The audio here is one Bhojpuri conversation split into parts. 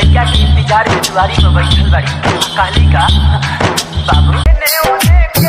दुआरी में बैठल बड़ी कहली का बाबू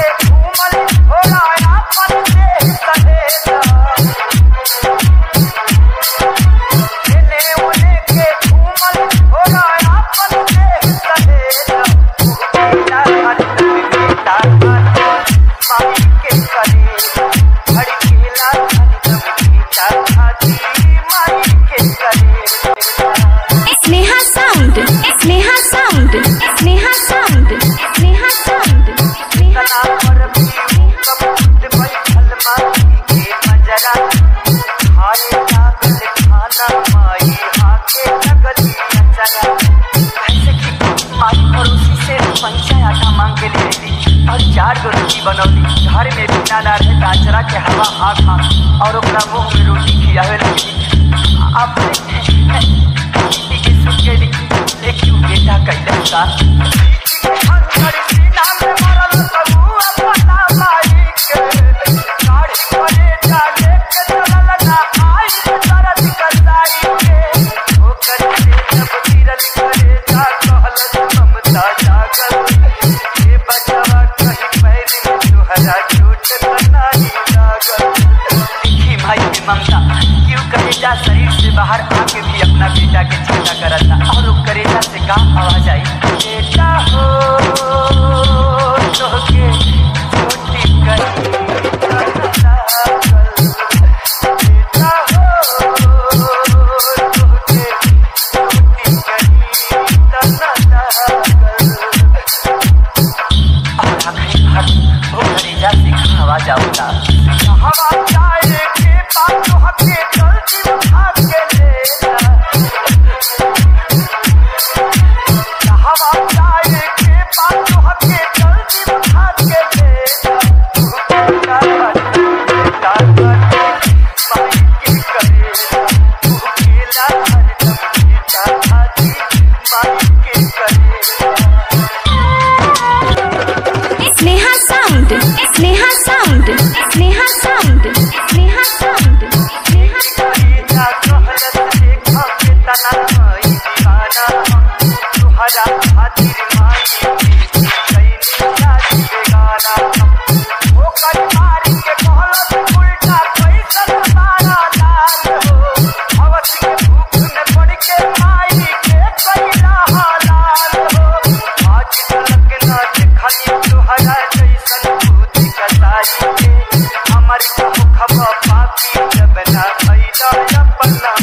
बनौली घर में बिना ना रहे ताजरा के हवा आँख और ओकरा मुँह में रोटी खियावे लगी। अपने सुन के देखियो बेटा कैले का ममता क्यों करेजा शरीर से बाहर आके भी अपना बेटा के चिंता करता और वो करेजा से का आवाज आई बेटा हो तो के छोटी करी आवाज आवता हमारी खबर पापी जब ना